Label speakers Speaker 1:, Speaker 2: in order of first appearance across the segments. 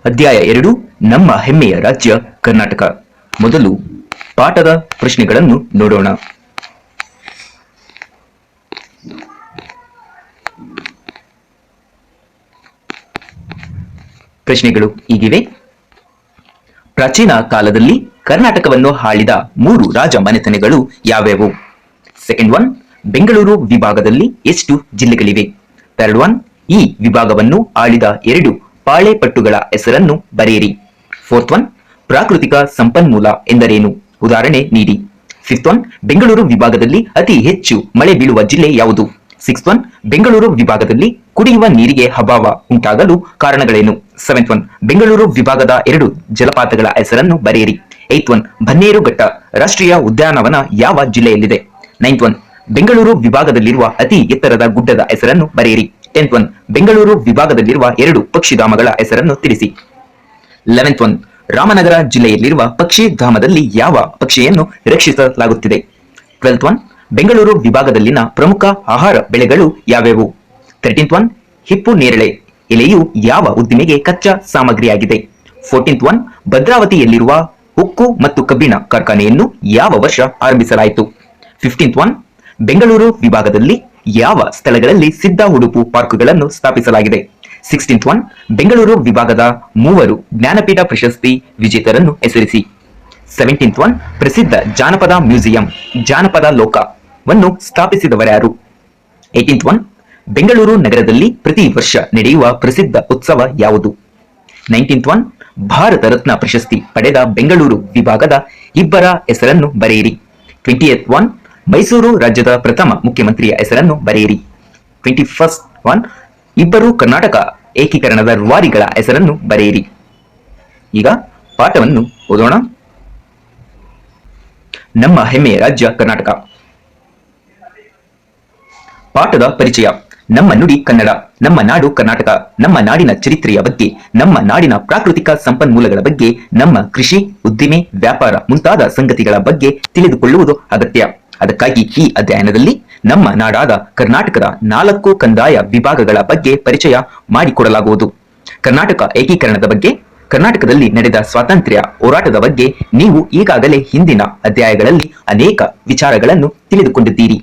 Speaker 1: ಅಧ್ಯಾಯ 2 ನಮ್ಮ ಹೆಮ್ಮೆಯ ರಾಜ್ಯ ಕರ್ನಾಟಕ. ಮೊದಲು ಪಾಠದ ಪ್ರಶ್ನೆಗಳನ್ನು ನೋಡೋಣ. ಪ್ರಶ್ನೆಗಳು ಹೀಗಿವೆ. ಪ್ರಾಚೀನ ಕಾಲದಲ್ಲಿ ಕರ್ನಾಟಕವನ್ನು ಆಳಿದ 3 ರಾಜ ಮನೆತನಗಳು ಯಾವ್ಯಾವು? ಸೆಕೆಂಡ್ ಒನ್, ಬೆಂಗಳೂರು ವಿಭಾಗದಲ್ಲಿ ಎಷ್ಟು ಜಿಲ್ಲೆಗಳಿವೆ? ಥರ್ಡ್ ಒನ್, ಈ ವಿಭಾಗವನ್ನು ಆಳಿದ 2 ಪಾಳೆಪಟ್ಟುಗಳ ಹೆಸರನ್ನು ಬರೆಯಿರಿ. ಫೋರ್ತ್ ಒನ್, ಪ್ರಾಕೃತಿಕ ಸಂಪನ್ಮೂಲ ಎಂದರೇನು? ಉದಾಹರಣೆ ನೀಡಿ. ಫಿಫ್ತ್ ಒನ್, ಬೆಂಗಳೂರು ವಿಭಾಗದಲ್ಲಿ ಅತಿ ಹೆಚ್ಚು ಮಳೆ ಬೀಳುವ ಜಿಲ್ಲೆ ಯಾವುದು? ಸಿಕ್ಸ್ತ್ ಒನ್, ಬೆಂಗಳೂರು ವಿಭಾಗದಲ್ಲಿ ಕುಡಿಯುವ ನೀರಿಗೆ ಅಭಾವ ಉಂಟಾಗಲು ಕಾರಣಗಳೇನು? ಸೆವೆಂತ್ ಒನ್, ಬೆಂಗಳೂರು ವಿಭಾಗದ 2 ಜಲಪಾತಗಳ ಹೆಸರನ್ನು ಬರೆಯಿರಿ. ಏತ್ ಒನ್, ಬನ್ನೇರುಘಟ್ಟ ರಾಷ್ಟ್ರೀಯ ಉದ್ಯಾನವನ ಯಾವ ಜಿಲ್ಲೆಯಲ್ಲಿದೆ? ನೈನ್ತ್ ಒನ್, ಬೆಂಗಳೂರು ವಿಭಾಗದಲ್ಲಿರುವ ಅತಿ ಎತ್ತರದ ಗುಡ್ಡದ ಹೆಸರನ್ನು ಬರೆಯಿರಿ. 10th ಒನ್, ಬೆಂಗಳೂರು ವಿಭಾಗದಲ್ಲಿರುವ 2 ಪಕ್ಷಿಧಾಮಗಳ ಹೆಸರನ್ನು ತಿಳಿಸಿ. 11th ಒನ್, ರಾಮನಗರ ಜಿಲ್ಲೆಯಲ್ಲಿರುವ ಪಕ್ಷಿಧಾಮದಲ್ಲಿ ಯಾವ ಪಕ್ಷಿಯನ್ನು ರಕ್ಷಿಸಲಾಗುತ್ತಿದೆ? 12th ಒನ್, ಬೆಂಗಳೂರು ವಿಭಾಗದಲ್ಲಿನ ಪ್ರಮುಖ ಆಹಾರ ಬೆಳೆಗಳು ಯಾವ್ಯಾವು? 13th ಒನ್, ಹಿಪ್ಪು ನೇರಳೆ ಎಲೆಯು ಯಾವ ಉದ್ದಿಮೆಗೆ ಕಚ್ಚಾ ಸಾಮಗ್ರಿಯಾಗಿದೆ? 14th ಒನ್, ಭದ್ರಾವತಿಯಲ್ಲಿರುವ ಉಕ್ಕು ಮತ್ತು ಕಬ್ಬಿಣ ಕಾರ್ಖಾನೆಯನ್ನು ಯಾವ ವರ್ಷ ಆರಂಭಿಸಲಾಯಿತು? 15th ಒನ್, ಬೆಂಗಳೂರು ವಿಭಾಗದಲ್ಲಿ ಯಾವ ಸ್ಥಳಗಳಲ್ಲಿ ಸಿದ್ಧ ಉಡುಪು ಪಾರ್ಕ್ಗಳನ್ನು ಸ್ಥಾಪಿಸಲಾಗಿದೆ? 16th ಒನ್, ಬೆಂಗಳೂರು ವಿಭಾಗದ 3 ಜ್ಞಾನಪೀಠ ಪ್ರಶಸ್ತಿ ವಿಜೇತರನ್ನು ಹೆಸರಿಸಿ. 17th ಒನ್, ಪ್ರಸಿದ್ಧ ಜಾನಪದ ಮ್ಯೂಸಿಯಂ ಜಾನಪದ ಲೋಕವನ್ನು ಸ್ಥಾಪಿಸಿದವರ್ಯಾರು? 18th ಒನ್, ಬೆಂಗಳೂರು ನಗರದಲ್ಲಿ ಪ್ರತಿ ವರ್ಷ ನಡೆಯುವ ಪ್ರಸಿದ್ಧ ಉತ್ಸವ ಯಾವುದು? 19th ಒನ್, ಭಾರತ ರತ್ನ ಪ್ರಶಸ್ತಿ ಪಡೆದ ಬೆಂಗಳೂರು ವಿಭಾಗದ 2 ಹೆಸರನ್ನು ಬರೆಯಿರಿ. 20th ಒನ್, ಮೈಸೂರು ರಾಜ್ಯದ ಪ್ರಥಮ ಮುಖ್ಯಮಂತ್ರಿಯ ಹೆಸರನ್ನು ಬರೆಯಿರಿ. 21st ಒನ್, 2 ಕರ್ನಾಟಕ ಏಕೀಕರಣದ ರೂವಾರಿಗಳ ಹೆಸರನ್ನು ಬರೆಯಿರಿ. ಈಗ ಪಾಠವನ್ನು ಓದೋಣ. ನಮ್ಮ ಹೆಮ್ಮೆಯ ರಾಜ್ಯ ಕರ್ನಾಟಕ. ಪಾಠದ ಪರಿಚಯ. ನಮ್ಮ ನುಡಿ ಕನ್ನಡ, ನಮ್ಮ ನಾಡು ಕರ್ನಾಟಕ, ನಮ್ಮ ನಾಡಿನ ಚರಿತ್ರೆಯ ಬಗ್ಗೆ, ನಮ್ಮ ನಾಡಿನ ಪ್ರಾಕೃತಿಕ ಸಂಪನ್ಮೂಲಗಳ ಬಗ್ಗೆ, ನಮ್ಮ ಕೃಷಿ, ಉದ್ದಿಮೆ, ವ್ಯಾಪಾರ ಮುಂತಾದ ಸಂಗತಿಗಳ ಬಗ್ಗೆ ತಿಳಿದುಕೊಳ್ಳುವುದು ಅಗತ್ಯ. ಅದಕ್ಕಾಗಿ ಈ ಅಧ್ಯಯನದಲ್ಲಿ ನಮ್ಮ ನಾಡಾದ ಕರ್ನಾಟಕದ 4 ಕಂದಾಯ ವಿಭಾಗಗಳ ಬಗ್ಗೆ ಪರಿಚಯ ಮಾಡಿಕೊಡಲಾಗುವುದು. ಕರ್ನಾಟಕ ಏಕೀಕರಣದ ಬಗ್ಗೆ, ಕರ್ನಾಟಕದಲ್ಲಿ ನಡೆದ ಸ್ವಾತಂತ್ರ್ಯ ಹೋರಾಟದ ಬಗ್ಗೆ ನೀವು ಈಗಾಗಲೇ ಹಿಂದಿನ ಅಧ್ಯಾಯಗಳಲ್ಲಿ ಅನೇಕ ವಿಚಾರಗಳನ್ನು ತಿಳಿದುಕೊಂಡಿದ್ದೀರಿ.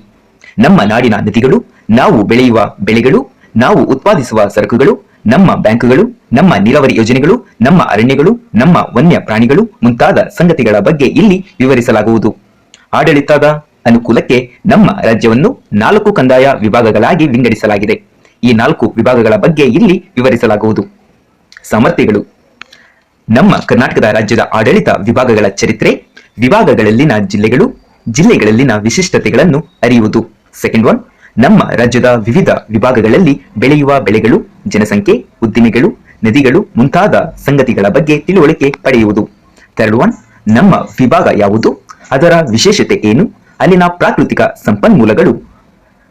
Speaker 1: ನಮ್ಮ ನಾಡಿನ ನದಿಗಳು, ನಾವು ಬೆಳೆಯುವ ಬೆಳೆಗಳು, ನಾವು ಉತ್ಪಾದಿಸುವ ಸರಕುಗಳು, ನಮ್ಮ ಬ್ಯಾಂಕುಗಳು, ನಮ್ಮ ನೀರಾವರಿ ಯೋಜನೆಗಳು, ನಮ್ಮ ಅರಣ್ಯಗಳು, ನಮ್ಮ ವನ್ಯ ಪ್ರಾಣಿಗಳು ಮುಂತಾದ ಸಂಗತಿಗಳ ಬಗ್ಗೆ ಇಲ್ಲಿ ವಿವರಿಸಲಾಗುವುದು. ಆಡಳಿತದ ಅನುಕೂಲಕ್ಕೆ ನಮ್ಮ ರಾಜ್ಯವನ್ನು 4 ಕಂದಾಯ ವಿಭಾಗಗಳಾಗಿ ವಿಂಗಡಿಸಲಾಗಿದೆ. ಈ 4 ವಿಭಾಗಗಳ ಬಗ್ಗೆ ಇಲ್ಲಿ ವಿವರಿಸಲಾಗುವುದು. ಸಾಮರ್ಥ್ಯಗಳು. ನಮ್ಮ ಕರ್ನಾಟಕದ ರಾಜ್ಯದ ಆಡಳಿತ ವಿಭಾಗಗಳ ಚರಿತ್ರೆ, ವಿಭಾಗಗಳಲ್ಲಿನ ಜಿಲ್ಲೆಗಳು, ಜಿಲ್ಲೆಗಳಲ್ಲಿನ ವಿಶಿಷ್ಟತೆಗಳನ್ನು ಅರಿಯುವುದು. ಸೆಕೆಂಡ್ ಒನ್, ನಮ್ಮ ರಾಜ್ಯದ ವಿವಿಧ ವಿಭಾಗಗಳಲ್ಲಿ ಬೆಳೆಯುವ ಬೆಳೆಗಳು, ಜನಸಂಖ್ಯೆ, ಉದ್ದಿಮೆಗಳು, ನದಿಗಳು ಮುಂತಾದ ಸಂಗತಿಗಳ ಬಗ್ಗೆ ತಿಳುವಳಿಕೆ ಪಡೆಯುವುದು. ಥರ್ಡ್ ಒನ್, ನಮ್ಮ ವಿಭಾಗ ಯಾವುದು, ಅದರ ವಿಶೇಷತೆ ಏನು, ಅಲ್ಲಿನ ಪ್ರಾಕೃತಿಕ ಸಂಪನ್ಮೂಲಗಳು,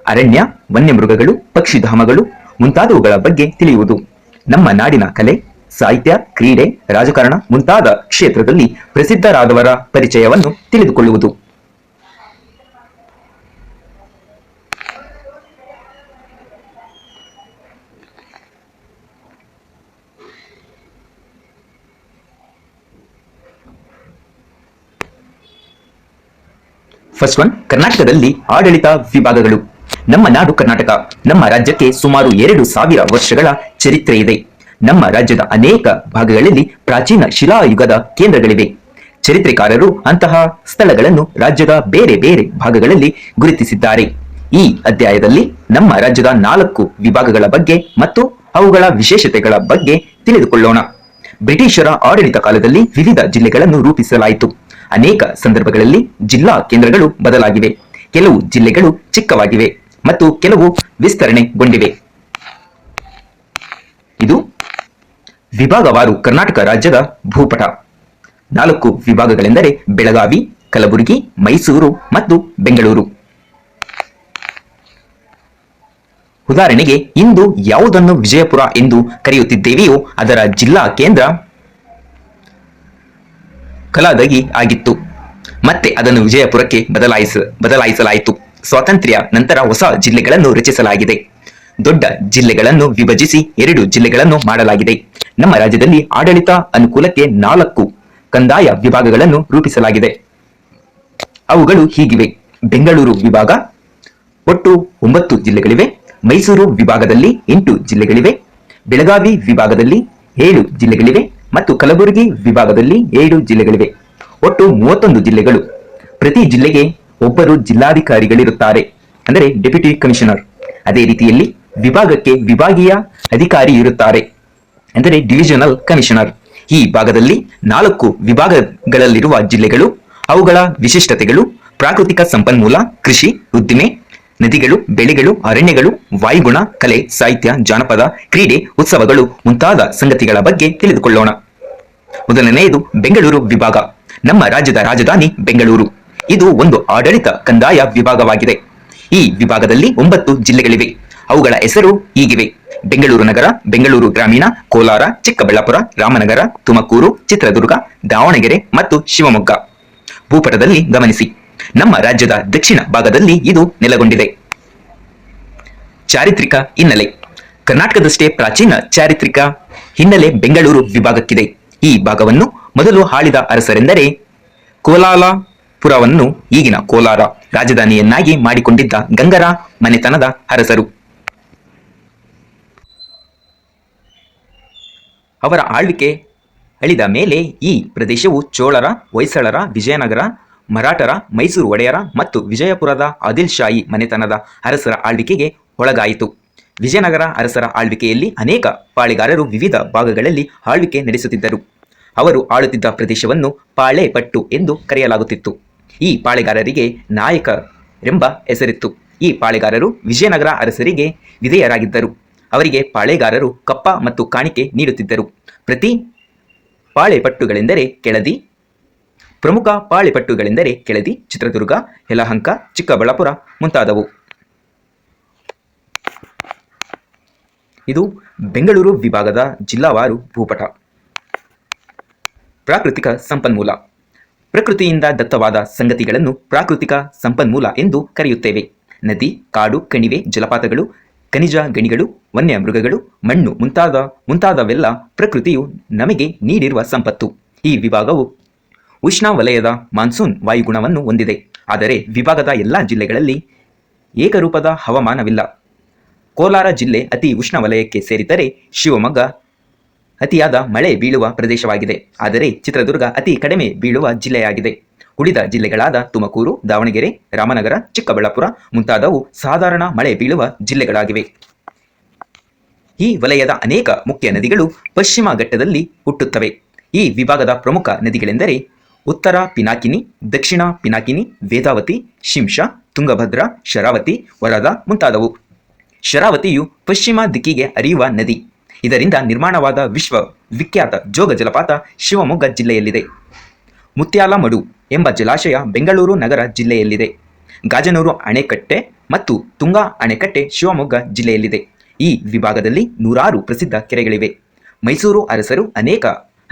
Speaker 1: ಅರಣ್ಯ, ವನ್ಯಮೃಗಗಳು, ಪಕ್ಷಿಧಾಮಗಳು ಮುಂತಾದವುಗಳ ಬಗ್ಗೆ ತಿಳಿಯುವುದು. ನಮ್ಮ ನಾಡಿನ ಕಲೆ, ಸಾಹಿತ್ಯ, ಕ್ರೀಡೆ, ರಾಜಕಾರಣ ಮುಂತಾದ ಕ್ಷೇತ್ರದಲ್ಲಿ ಪ್ರಸಿದ್ಧರಾದವರ ಪರಿಚಯವನ್ನು ತಿಳಿದುಕೊಳ್ಳುವುದು. ಫಸ್ಟ್ ಒನ್, ಕರ್ನಾಟಕದಲ್ಲಿ ಆಡಳಿತ ವಿಭಾಗಗಳು. ನಮ್ಮ ನಾಡು ಕರ್ನಾಟಕ, ನಮ್ಮ ರಾಜ್ಯಕ್ಕೆ ಸುಮಾರು 2000 ವರ್ಷಗಳ ಚರಿತ್ರೆ ಇದೆ. ನಮ್ಮ ರಾಜ್ಯದ ಅನೇಕ ಭಾಗಗಳಲ್ಲಿ ಪ್ರಾಚೀನ ಶಿಲಾಯುಗದ ಕೇಂದ್ರಗಳಿವೆ. ಚರಿತ್ರೆಕಾರರು ಅಂತಹ ಸ್ಥಳಗಳನ್ನು ರಾಜ್ಯದ ಬೇರೆ ಬೇರೆ ಭಾಗಗಳಲ್ಲಿ ಗುರುತಿಸಿದ್ದಾರೆ. ಈ ಅಧ್ಯಾಯದಲ್ಲಿ ನಮ್ಮ ರಾಜ್ಯದ 4 ವಿಭಾಗಗಳ ಬಗ್ಗೆ ಮತ್ತು ಅವುಗಳ ವಿಶೇಷತೆಗಳ ಬಗ್ಗೆ ತಿಳಿದುಕೊಳ್ಳೋಣ. ಬ್ರಿಟಿಷರ ಆಡಳಿತ ಕಾಲದಲ್ಲಿ ವಿವಿಧ ಜಿಲ್ಲೆಗಳನ್ನು ರೂಪಿಸಲಾಯಿತು. ಅನೇಕ ಸಂದರ್ಭಗಳಲ್ಲಿ ಜಿಲ್ಲಾ ಕೇಂದ್ರಗಳು ಬದಲಾಗಿವೆ. ಕೆಲವು ಜಿಲ್ಲೆಗಳು ಚಿಕ್ಕವಾಗಿವೆ ಮತ್ತು ಕೆಲವು ವಿಸ್ತರಣೆಗೊಂಡಿವೆ. ಇದು ವಿಭಾಗವಾರು ಕರ್ನಾಟಕ ರಾಜ್ಯದ ಭೂಪಟ. 4 ವಿಭಾಗಗಳೆಂದರೆ ಬೆಳಗಾವಿ, ಕಲಬುರಗಿ, ಮೈಸೂರು ಮತ್ತು ಬೆಂಗಳೂರು. ಉದಾಹರಣೆಗೆ, ಇಂದು ಯಾವುದನ್ನು ವಿಜಯಪುರ ಎಂದು ಕರೆಯುತ್ತಿದ್ದೇವೆಯೋ ಅದರ ಜಿಲ್ಲಾ ಕೇಂದ್ರ ಕಲದಗಿ ಆಗಿತ್ತು. ಮತ್ತೆ ಅದನ್ನು ವಿಜಯಪುರಕ್ಕೆ ಬದಲಾಯಿಸಲಾಯಿತು. ಸ್ವಾತಂತ್ರ್ಯ ನಂತರ ಹೊಸ ಜಿಲ್ಲೆಗಳನ್ನು ರಚಿಸಲಾಗಿದೆ. ದೊಡ್ಡ ಜಿಲ್ಲೆಗಳನ್ನು ವಿಭಜಿಸಿ 2 ಜಿಲ್ಲೆಗಳನ್ನು ಮಾಡಲಾಗಿದೆ. ನಮ್ಮ ರಾಜ್ಯದಲ್ಲಿ ಆಡಳಿತ ಅನುಕೂಲಕ್ಕೆ 4 ಕಂದಾಯ ವಿಭಾಗಗಳನ್ನು ರೂಪಿಸಲಾಗಿದೆ. ಅವುಗಳು ಹೀಗಿವೆ: ಬೆಂಗಳೂರು ವಿಭಾಗ, ಒಟ್ಟು 9 ಜಿಲ್ಲೆಗಳಿವೆ. ಮೈಸೂರು ವಿಭಾಗದಲ್ಲಿ 8 ಜಿಲ್ಲೆಗಳಿವೆ. ಬೆಳಗಾವಿ ವಿಭಾಗದಲ್ಲಿ 7 ಜಿಲ್ಲೆಗಳಿವೆ ಮತ್ತು ಕಲಬುರಗಿ ವಿಭಾಗದಲ್ಲಿ 7 ಜಿಲ್ಲೆಗಳಿವೆ. ಒಟ್ಟು 31 ಜಿಲ್ಲೆಗಳು. ಪ್ರತಿ ಜಿಲ್ಲೆಗೆ ಒಬ್ಬರು ಜಿಲ್ಲಾಧಿಕಾರಿಗಳಿರುತ್ತಾರೆ, ಅಂದರೆ ಡೆಪ್ಯೂಟಿ ಕಮಿಷನರ್. ಅದೇ ರೀತಿಯಲ್ಲಿ ವಿಭಾಗಕ್ಕೆ ವಿಭಾಗೀಯ ಅಧಿಕಾರಿ ಇರುತ್ತಾರೆ, ಅಂದರೆ ಡಿವಿಷನಲ್ ಕಮಿಷನರ್. ಈ ಭಾಗದಲ್ಲಿ 4 ವಿಭಾಗಗಳಲ್ಲಿರುವ ಜಿಲ್ಲೆಗಳು, ಅವುಗಳ ವಿಶಿಷ್ಟತೆಗಳು: ಪ್ರಾಕೃತಿಕ ಸಂಪನ್ಮೂಲ, ಕೃಷಿ, ಉದ್ದಿಮೆ, ನದಿಗಳು, ಬೆಳೆಗಳು, ಅರಣ್ಯಗಳು, ವಾಯುಗುಣ, ಕಲೆ, ಸಾಹಿತ್ಯ, ಜಾನಪದ, ಕ್ರೀಡೆ, ಉತ್ಸವಗಳು ಮುಂತಾದ ಸಂಗತಿಗಳ ಬಗ್ಗೆ ತಿಳಿದುಕೊಳ್ಳೋಣ. ಮೊದಲನೆಯದು ಬೆಂಗಳೂರು ವಿಭಾಗ. ನಮ್ಮ ರಾಜ್ಯದ ರಾಜಧಾನಿ ಬೆಂಗಳೂರು. ಇದು ಒಂದು ಆಡಳಿತ ಕಂದಾಯ ವಿಭಾಗವಾಗಿದೆ. ಈ ವಿಭಾಗದಲ್ಲಿ 9 ಜಿಲ್ಲೆಗಳಿವೆ. ಅವುಗಳ ಹೆಸರು ಹೀಗಿವೆ: ಬೆಂಗಳೂರು ನಗರ, ಬೆಂಗಳೂರು ಗ್ರಾಮೀಣ, ಕೋಲಾರ, ಚಿಕ್ಕಬಳ್ಳಾಪುರ, ರಾಮನಗರ, ತುಮಕೂರು, ಚಿತ್ರದುರ್ಗ, ದಾವಣಗೆರೆ ಮತ್ತು ಶಿವಮೊಗ್ಗ. ಭೂಪಟದಲ್ಲಿ ಗಮನಿಸಿ, ನಮ್ಮ ರಾಜ್ಯದ ದಕ್ಷಿಣ ಭಾಗದಲ್ಲಿ ಇದು ನೆಲೆಗೊಂಡಿದೆ. ಚಾರಿತ್ರಿಕ ಹಿನ್ನೆಲೆ: ಕರ್ನಾಟಕದಷ್ಟೇ ಪ್ರಾಚೀನ ಚಾರಿತ್ರಿಕ ಹಿನ್ನೆಲೆ ಬೆಂಗಳೂರು ವಿಭಾಗಕ್ಕಿದೆ. ಈ ಭಾಗವನ್ನು ಮೊದಲು ಆಳಿದ ಅರಸರೆಂದರೆ ಕೋಲಾಲಪುರವನ್ನು, ಈಗಿನ ಕೋಲಾರ, ರಾಜಧಾನಿಯನ್ನಾಗಿ ಮಾಡಿಕೊಂಡಿದ್ದ ಗಂಗರ ಮನೆತನದ ಅರಸರು. ಅವರ ಆಳ್ವಿಕೆ ಅಳಿದ ಮೇಲೆ ಈ ಪ್ರದೇಶವು ಚೋಳರ, ಹೊಯ್ಸಳರ, ವಿಜಯನಗರ, ಮರಾಠರ, ಮೈಸೂರು ಒಡೆಯರ ಮತ್ತು ವಿಜಯಪುರದ ಆದಿಲ್ ಶಾಹಿ ಮನೆತನದ ಅರಸರ ಆಳ್ವಿಕೆಗೆ ಒಳಗಾಯಿತು. ವಿಜಯನಗರ ಅರಸರ ಆಳ್ವಿಕೆಯಲ್ಲಿ ಅನೇಕ ಪಾಳೆಗಾರರು ವಿವಿಧ ಭಾಗಗಳಲ್ಲಿ ಆಳ್ವಿಕೆ ನಡೆಸುತ್ತಿದ್ದರು. ಅವರು ಆಳುತ್ತಿದ್ದ ಪ್ರದೇಶವನ್ನು ಪಾಳೆಪಟ್ಟು ಎಂದು ಕರೆಯಲಾಗುತ್ತಿತ್ತು. ಈ ಪಾಳೆಗಾರರಿಗೆ ನಾಯಕರೆಂಬ ಹೆಸರಿತ್ತು. ಈ ಪಾಳೆಗಾರರು ವಿಜಯನಗರ ಅರಸರಿಗೆ ವಿಧೇಯರಾಗಿದ್ದರು. ಅವರಿಗೆ ಪಾಳೆಗಾರರು ಕಪ್ಪ ಮತ್ತು ಕಾಣಿಕೆ ನೀಡುತ್ತಿದ್ದರು. ಪ್ರತಿ ಪಾಳೆಪಟ್ಟುಗಳೆಂದರೆ ಕೆಳದಿ. ಪ್ರಮುಖ ಪಾಳೆಪಟ್ಟುಗಳೆಂದರೆ ಕೆಳದಿ, ಚಿತ್ರದುರ್ಗ, ಯಲಹಂಕ, ಚಿಕ್ಕಬಳ್ಳಾಪುರ ಮುಂತಾದವು. ಇದು ಬೆಂಗಳೂರು ವಿಭಾಗದ ಜಿಲ್ಲಾವಾರು ಭೂಪಟ. ಪ್ರಾಕೃತಿಕ ಸಂಪನ್ಮೂಲ: ಪ್ರಕೃತಿಯಿಂದ ದತ್ತವಾದ ಸಂಗತಿಗಳನ್ನು ಪ್ರಾಕೃತಿಕ ಸಂಪನ್ಮೂಲ ಎಂದು ಕರೆಯುತ್ತೇವೆ. ನದಿ, ಕಾಡು, ಕಣಿವೆ, ಜಲಪಾತಗಳು, ಖನಿಜ ಗಣಿಗಳು, ವನ್ಯ ಮೃಗಗಳು, ಮಣ್ಣು ಮುಂತಾದವೆಲ್ಲ ಪ್ರಕೃತಿಯು ನಮಗೆ ನೀಡಿರುವ ಸಂಪತ್ತು. ಈ ವಿಭಾಗವು ಉಷ್ಣವಲಯದ ಮಾನ್ಸೂನ್ ವಾಯುಗುಣವನ್ನು ಹೊಂದಿದೆ. ಆದರೆ ವಿಭಾಗದ ಎಲ್ಲ ಜಿಲ್ಲೆಗಳಲ್ಲಿ ಏಕರೂಪದ ಹವಾಮಾನವಿಲ್ಲ. ಕೋಲಾರ ಜಿಲ್ಲೆ ಅತಿ ಉಷ್ಣವಲಯಕ್ಕೆ ಸೇರಿದರೆ ಶಿವಮೊಗ್ಗ ಅತಿಯಾದ ಮಳೆ ಬೀಳುವ ಪ್ರದೇಶವಾಗಿದೆ. ಆದರೆ ಚಿತ್ರದುರ್ಗ ಅತಿ ಕಡಿಮೆ ಬೀಳುವ ಜಿಲ್ಲೆಯಾಗಿದೆ. ಉಳಿದ ಜಿಲ್ಲೆಗಳಾದ ತುಮಕೂರು, ದಾವಣಗೆರೆ, ರಾಮನಗರ, ಚಿಕ್ಕಬಳ್ಳಾಪುರ ಮುಂತಾದವು ಸಾಧಾರಣ ಮಳೆ ಬೀಳುವ ಜಿಲ್ಲೆಗಳಾಗಿವೆ. ಈ ವಲಯದ ಅನೇಕ ಮುಖ್ಯ ನದಿಗಳು ಪಶ್ಚಿಮ ಘಟ್ಟದಲ್ಲಿ ಹುಟ್ಟುತ್ತವೆ. ಈ ವಿಭಾಗದ ಪ್ರಮುಖ ನದಿಗಳೆಂದರೆ ಉತ್ತರ ಪಿನಾಕಿನಿ, ದಕ್ಷಿಣ ಪಿನಾಕಿನಿ, ವೇದಾವತಿ, ಶಿಂಷಾ, ತುಂಗಭದ್ರಾ, ಶರಾವತಿ, ವರದಾ ಮುಂತಾದವು. ಶರಾವತಿಯು ಪಶ್ಚಿಮ ದಿಕ್ಕಿಗೆ ಹರಿಯುವ ನದಿ. ಇದರಿಂದ ನಿರ್ಮಾಣವಾದ ವಿಶ್ವ ವಿಖ್ಯಾತ ಜೋಗ ಜಲಪಾತ ಶಿವಮೊಗ್ಗ ಜಿಲ್ಲೆಯಲ್ಲಿದೆ. ಮುತ್ಯಾಲಮಡು ಎಂಬ ಜಲಾಶಯ ಬೆಂಗಳೂರು ನಗರ ಜಿಲ್ಲೆಯಲ್ಲಿದೆ. ಗಾಜನೂರು ಅಣೆಕಟ್ಟೆ ಮತ್ತು ತುಂಗಾ ಅಣೆಕಟ್ಟೆ ಶಿವಮೊಗ್ಗ ಜಿಲ್ಲೆಯಲ್ಲಿದೆ. ಈ ವಿಭಾಗದಲ್ಲಿ 100 ಪ್ರಸಿದ್ಧ ಕೆರೆಗಳಿವೆ. ಮೈಸೂರು ಅರಸರು ಅನೇಕ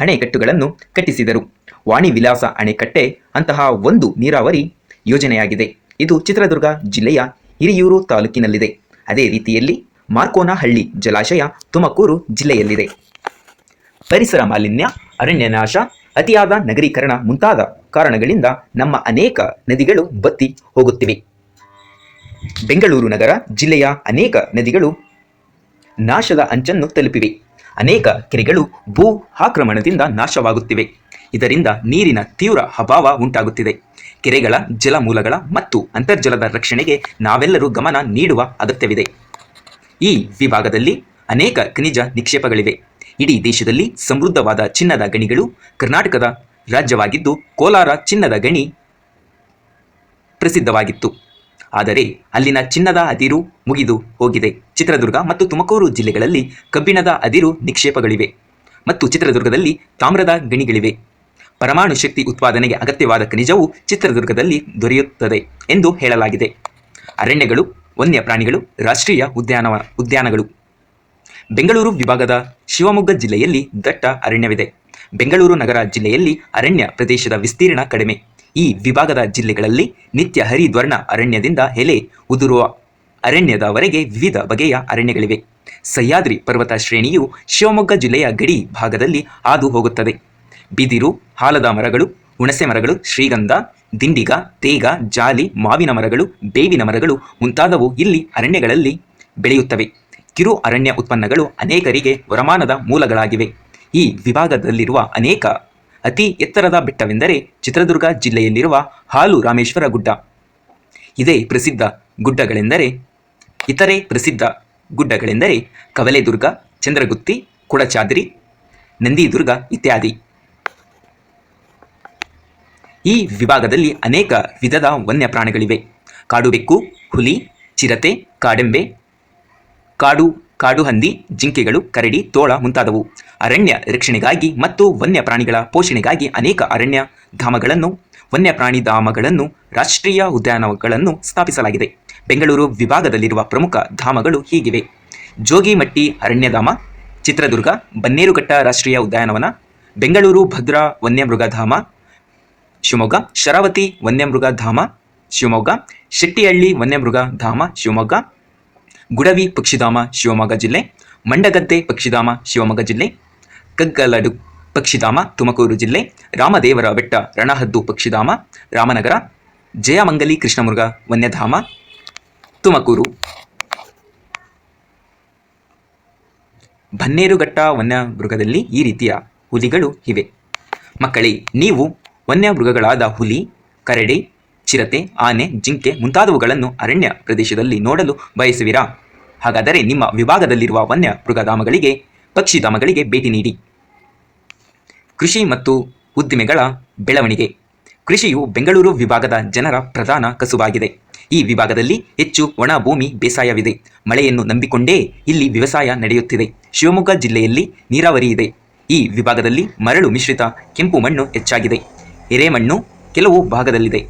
Speaker 1: ಅಣೆಕಟ್ಟುಗಳನ್ನು ಕಟ್ಟಿಸಿದರು. ವಾಣಿ ವಿಲಾಸ ಅಣೆಕಟ್ಟೆ ಅಂತಹ ಒಂದು ನೀರಾವರಿ ಯೋಜನೆಯಾಗಿದೆ. ಇದು ಚಿತ್ರದುರ್ಗ ಜಿಲ್ಲೆಯ ಹಿರಿಯೂರು ತಾಲೂಕಿನಲ್ಲಿದೆ. ಅದೇ ರೀತಿಯಲ್ಲಿ ಮಾರ್ಕೋನಹಳ್ಳಿ ಜಲಾಶಯ ತುಮಕೂರು ಜಿಲ್ಲೆಯಲ್ಲಿದೆ. ಪರಿಸರ ಮಾಲಿನ್ಯ, ಅರಣ್ಯನಾಶ, ಅತಿಯಾದ ನಗರೀಕರಣ ಮುಂತಾದ ಕಾರಣಗಳಿಂದ ನಮ್ಮ ಅನೇಕ ನದಿಗಳು ಬತ್ತಿ ಹೋಗುತ್ತಿವೆ. ಬೆಂಗಳೂರು ನಗರ ಜಿಲ್ಲೆಯ ಅನೇಕ ನದಿಗಳು ನಾಶದ ಅಂಚನ್ನು ತಲುಪಿವೆ. ಅನೇಕ ಕೆರೆಗಳು ಭೂ ಆಕ್ರಮಣದಿಂದ ನಾಶವಾಗುತ್ತಿವೆ. ಇದರಿಂದ ನೀರಿನ ತೀವ್ರ ಅಭಾವ ಉಂಟಾಗುತ್ತಿದೆ. ಕೆರೆಗಳ ಜಲಮೂಲಗಳ ಮತ್ತು ಅಂತರ್ಜಲದ ರಕ್ಷಣೆಗೆ ನಾವೆಲ್ಲರೂ ಗಮನ ನೀಡುವ ಅಗತ್ಯವಿದೆ. ಈ ವಿಭಾಗದಲ್ಲಿ ಅನೇಕ ಖನಿಜ ನಿಕ್ಷೇಪಗಳಿವೆ. ಇಡೀ ದೇಶದಲ್ಲಿ ಸಮೃದ್ಧವಾದ ಚಿನ್ನದ ಗಣಿಗಳು ಕರ್ನಾಟಕದ ರಾಜ್ಯವಾಗಿದ್ದು, ಕೋಲಾರ ಚಿನ್ನದ ಗಣಿ ಪ್ರಸಿದ್ಧವಾಗಿತ್ತು. ಆದರೆ ಅಲ್ಲಿನ ಚಿನ್ನದ ಅದಿರು ಮುಗಿದು ಹೋಗಿದೆ. ಚಿತ್ರದುರ್ಗ ಮತ್ತು ತುಮಕೂರು ಜಿಲ್ಲೆಗಳಲ್ಲಿ ಕಬ್ಬಿಣದ ಅದಿರು ನಿಕ್ಷೇಪಗಳಿವೆ ಮತ್ತು ಚಿತ್ರದುರ್ಗದಲ್ಲಿ ತಾಮ್ರದ ಗಣಿಗಳಿವೆ. ಪರಮಾಣು ಶಕ್ತಿ ಉತ್ಪಾದನೆಗೆ ಅಗತ್ಯವಾದ ಖನಿಜವು ಚಿತ್ರದುರ್ಗದಲ್ಲಿ ದೊರೆಯುತ್ತದೆ ಎಂದು ಹೇಳಲಾಗಿದೆ. ಅರಣ್ಯಗಳು, ವನ್ಯ ಪ್ರಾಣಿಗಳು, ರಾಷ್ಟ್ರೀಯ ಉದ್ಯಾನಗಳು. ಬೆಂಗಳೂರು ವಿಭಾಗದ ಶಿವಮೊಗ್ಗ ಜಿಲ್ಲೆಯಲ್ಲಿ ದಟ್ಟ ಅರಣ್ಯವಿದೆ. ಬೆಂಗಳೂರು ನಗರ ಜಿಲ್ಲೆಯಲ್ಲಿ ಅರಣ್ಯ ಪ್ರದೇಶದ ವಿಸ್ತೀರ್ಣ ಕಡಿಮೆ. ಈ ವಿಭಾಗದ ಜಿಲ್ಲೆಗಳಲ್ಲಿ ನಿತ್ಯ ಹರಿದ್ವರ್ಣ ಅರಣ್ಯದಿಂದ ಎಲೆ ಉದುರುವ ಅರಣ್ಯದವರೆಗೆ ವಿವಿಧ ಬಗೆಯ ಅರಣ್ಯಗಳಿವೆ. ಸಹ್ಯಾದ್ರಿ ಪರ್ವತ ಶ್ರೇಣಿಯು ಶಿವಮೊಗ್ಗ ಜಿಲ್ಲೆಯ ಗಡಿ ಭಾಗದಲ್ಲಿ ಹಾದು ಹೋಗುತ್ತದೆ. ಬಿದಿರು, ಆಲದ ಮರಗಳು, ಹುಣಸೆ ಮರಗಳು, ಶ್ರೀಗಂಧ, ದಿಂಡಿಗ, ತೇಗ, ಜಾಲಿ, ಮಾವಿನ ಮರಗಳು, ಬೇವಿನ ಮರಗಳು ಮುಂತಾದವು ಇಲ್ಲಿ ಅರಣ್ಯಗಳಲ್ಲಿ ಬೆಳೆಯುತ್ತವೆ. ಕಿರು ಅರಣ್ಯ ಉತ್ಪನ್ನಗಳು ಅನೇಕರಿಗೆ ವರಮಾನದ ಮೂಲಗಳಾಗಿವೆ. ಈ ವಿಭಾಗದಲ್ಲಿರುವ ಅತಿ ಎತ್ತರದ ಬೆಟ್ಟವೆಂದರೆ ಚಿತ್ರದುರ್ಗ ಜಿಲ್ಲೆಯಲ್ಲಿರುವ ಹಾಲು ರಾಮೇಶ್ವರ ಗುಡ್ಡ. ಇತರೆ ಪ್ರಸಿದ್ಧ ಗುಡ್ಡಗಳೆಂದರೆ ಕವಲೆದುರ್ಗ, ಚಂದ್ರಗುತ್ತಿ, ಕೊಡಚಾದ್ರಿ, ನಂದಿದುರ್ಗ ಇತ್ಯಾದಿ. ಈ ವಿಭಾಗದಲ್ಲಿ ಅನೇಕ ವಿಧದ ವನ್ಯಪ್ರಾಣಿಗಳಿವೆ. ಕಾಡುಬೆಕ್ಕು, ಹುಲಿ, ಚಿರತೆ, ಕಾಡೆಂಬೆ, ಕಾಡುಹಂದಿ, ಜಿಂಕೆಗಳು, ಕರಡಿ, ತೋಳ ಮುಂತಾದವು. ಅರಣ್ಯ ರಕ್ಷಣೆಗಾಗಿ ಮತ್ತು ವನ್ಯಪ್ರಾಣಿಗಳ ಪೋಷಣೆಗಾಗಿ ಅನೇಕ ವನ್ಯಪ್ರಾಣಿ ಧಾಮಗಳನ್ನು, ರಾಷ್ಟ್ರೀಯ ಉದ್ಯಾನಗಳನ್ನು ಸ್ಥಾಪಿಸಲಾಗಿದೆ. ಬೆಂಗಳೂರು ವಿಭಾಗದಲ್ಲಿರುವ ಪ್ರಮುಖ ಧಾಮಗಳು ಹೀಗಿವೆ: ಜೋಗಿಮಟ್ಟಿ ಅರಣ್ಯಧಾಮ, ಚಿತ್ರದುರ್ಗ ಬನ್ನೇರುಘಟ್ಟ ರಾಷ್ಟ್ರೀಯ ಉದ್ಯಾನವನ, ಬೆಂಗಳೂರು ಭದ್ರಾ ವನ್ಯಮೃಗಧಾಮ ಶಿವಮೊಗ್ಗ, ಶರಾವತಿ ವನ್ಯಮೃಗಧಾಮ ಶಿವಮೊಗ್ಗ, ಶೆಟ್ಟಿಹಳ್ಳಿ ವನ್ಯಮೃಗಧಾಮ ಶಿವಮೊಗ್ಗ, ಗುಡವಿ ಪಕ್ಷಿಧಾಮ ಶಿವಮೊಗ್ಗ ಜಿಲ್ಲೆ, ಮಂಡಗದ್ದೆ ಪಕ್ಷಿಧಾಮ ಶಿವಮೊಗ್ಗ ಜಿಲ್ಲೆ, ಕಗ್ಗಲಡು ಪಕ್ಷಿಧಾಮ ತುಮಕೂರು ಜಿಲ್ಲೆ, ರಾಮದೇವರ ಬೆಟ್ಟ ರಣಹದ್ದು ಪಕ್ಷಿಧಾಮ ರಾಮನಗರ, ಜಯಮಂಗಲಿ ಕೃಷ್ಣಮೃಗ ವನ್ಯಧಾಮ ತುಮಕೂರು. ಬನ್ನೇರುಘಟ್ಟ ವನ್ಯಮೃಗದಲ್ಲಿ ಈ ರೀತಿಯ ಹುಲಿಗಳು ಇವೆ. ಮಕ್ಕಳೇ, ನೀವು ವನ್ಯಮೃಗಗಳಾದ ಹುಲಿ, ಕರಡಿ, ಚಿರತೆ, ಆನೆ, ಜಿಂಕೆ ಮುಂತಾದವುಗಳನ್ನು ಅರಣ್ಯ ಪ್ರದೇಶದಲ್ಲಿ ನೋಡಲು ಬಯಸುವಿರಾ? ಹಾಗಾದರೆ ನಿಮ್ಮ ವಿಭಾಗದಲ್ಲಿರುವ ವನ್ಯಮೃಗಧಾಮಗಳಿಗೆ, ಪಕ್ಷಿಧಾಮಗಳಿಗೆ ಭೇಟಿ ನೀಡಿ. ಕೃಷಿ ಮತ್ತು ಉದ್ದಿಮೆಗಳ ಬೆಳವಣಿಗೆ. ಕೃಷಿಯು ಬೆಂಗಳೂರು ವಿಭಾಗದ ಜನರ ಪ್ರಧಾನ ಕಸುಬಾಗಿದೆ. ಈ ವಿಭಾಗದಲ್ಲಿ ಹೆಚ್ಚು ಒಣ ಭೂಮಿ ಬೇಸಾಯವಿದೆ. ಮಳೆಯನ್ನು ನಂಬಿಕೊಂಡೇ ಇಲ್ಲಿ ವ್ಯವಸಾಯ ನಡೆಯುತ್ತಿದೆ. ಶಿವಮೊಗ್ಗ ಜಿಲ್ಲೆಯಲ್ಲಿ ನೀರಾವರಿ ಇದೆ. ಈ ವಿಭಾಗದಲ್ಲಿ ಮರಳು ಮಿಶ್ರಿತ ಕೆಂಪು ಮಣ್ಣು ಹೆಚ್ಚಾಗಿದೆ. ಎರೆಮಣ್ಣು ಕೆಲವು ಭಾಗದಲ್ಲಿದೆ.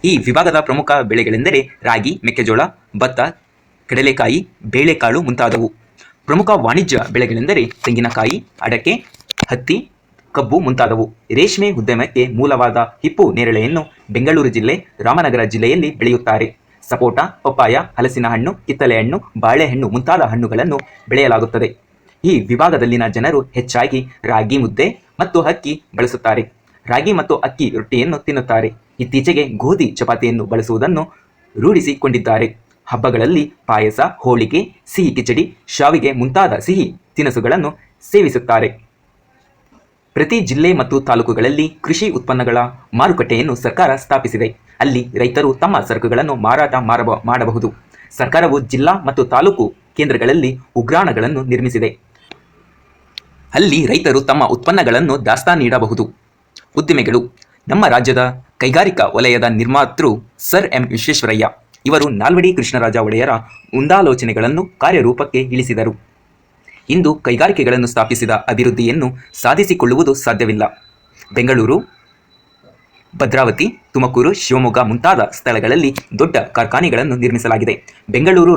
Speaker 1: ಈ ವಿಭಾಗದ ಪ್ರಮುಖ ಬೆಳೆಗಳೆಂದರೆ ರಾಗಿ, ಮೆಕ್ಕೆಜೋಳ, ಭತ್ತ, ಕಡಲೆಕಾಯಿ, ಬೇಳೆಕಾಳು ಮುಂತಾದವು. ಪ್ರಮುಖ ವಾಣಿಜ್ಯ ಬೆಳೆಗಳೆಂದರೆ ತೆಂಗಿನಕಾಯಿ, ಅಡಕೆ, ಹತ್ತಿ, ಕಬ್ಬು ಮುಂತಾದವು. ರೇಷ್ಮೆ ಉದ್ಯಮಕ್ಕೆ ಮೂಲವಾದ ಹಿಪ್ಪು ನೇರಳೆಯನ್ನು ಬೆಂಗಳೂರು ಜಿಲ್ಲೆ, ರಾಮನಗರ ಜಿಲ್ಲೆಯಲ್ಲಿ ಬೆಳೆಯುತ್ತಾರೆ. ಸಪೋಟ, ಪಪ್ಪಾಯ, ಹಲಸಿನ ಹಣ್ಣು, ಕಿತ್ತಳೆ ಹಣ್ಣು, ಬಾಳೆಹಣ್ಣು ಮುಂತಾದ ಹಣ್ಣುಗಳನ್ನು ಬೆಳೆಯಲಾಗುತ್ತದೆ. ಈ ವಿಭಾಗದಲ್ಲಿನ ಜನರು ಹೆಚ್ಚಾಗಿ ರಾಗಿ ಮುದ್ದೆ ಮತ್ತು ಅಕ್ಕಿ ಬಳಸುತ್ತಾರೆ. ರಾಗಿ ಮತ್ತು ಅಕ್ಕಿ ರೊಟ್ಟಿಯನ್ನು ತಿನ್ನುತ್ತಾರೆ. ಇತ್ತೀಚೆಗೆ ಗೋಧಿ ಚಪಾತಿಯನ್ನು ಬಳಸುವುದನ್ನು ರೂಢಿಸಿಕೊಂಡಿದ್ದಾರೆ. ಹಬ್ಬಗಳಲ್ಲಿ ಪಾಯಸ, ಹೋಳಿಗೆ, ಸಿಹಿ ಕಿಚಡಿ, ಶಾವಿಗೆ ಮುಂತಾದ ಸಿಹಿ ತಿನಿಸುಗಳನ್ನು ಸೇವಿಸುತ್ತಾರೆ. ಪ್ರತಿ ಜಿಲ್ಲೆ ಮತ್ತು ತಾಲೂಕುಗಳಲ್ಲಿ ಕೃಷಿ ಉತ್ಪನ್ನಗಳ ಮಾರುಕಟ್ಟೆಯನ್ನು ಸರ್ಕಾರ ಸ್ಥಾಪಿಸಿದೆ. ಅಲ್ಲಿ ರೈತರು ತಮ್ಮ ಸರಕುಗಳನ್ನು ಮಾರಾಟ ಮಾಡಬಹುದು. ಸರ್ಕಾರವು ಜಿಲ್ಲಾ ಮತ್ತು ತಾಲೂಕು ಕೇಂದ್ರಗಳಲ್ಲಿ ಉಗ್ರಾಣಗಳನ್ನು ನಿರ್ಮಿಸಿದೆ. ಅಲ್ಲಿ ರೈತರು ತಮ್ಮ ಉತ್ಪನ್ನಗಳನ್ನು ದಾಸ್ತಾನಿಡಬಹುದು. ಉದ್ದಿಮೆಗಳು. ನಮ್ಮ ರಾಜ್ಯದ ಕೈಗಾರಿಕಾ ವಲಯದ ನಿರ್ಮಾತೃ ಸರ್ ಎಂ ವಿಶ್ವೇಶ್ವರಯ್ಯ. ಇವರು ನಾಲ್ವಡಿ ಕೃಷ್ಣರಾಜ ಒಡೆಯರ ಮುಂದಾಲೋಚನೆಗಳನ್ನು ಕಾರ್ಯರೂಪಕ್ಕೆ ಇಳಿಸಿದರು. ಇಂದು ಕೈಗಾರಿಕೆಗಳನ್ನು ಸ್ಥಾಪಿಸಿದ ಅಭಿವೃದ್ಧಿಯನ್ನು ಸಾಧಿಸಿಕೊಳ್ಳುವುದು ಸಾಧ್ಯವಿಲ್ಲ. ಬೆಂಗಳೂರು, ಭದ್ರಾವತಿ, ತುಮಕೂರು, ಶಿವಮೊಗ್ಗ ಮುಂತಾದ ಸ್ಥಳಗಳಲ್ಲಿ ದೊಡ್ಡ ಕಾರ್ಖಾನೆಗಳನ್ನು ನಿರ್ಮಿಸಲಾಗಿದೆ. ಬೆಂಗಳೂರು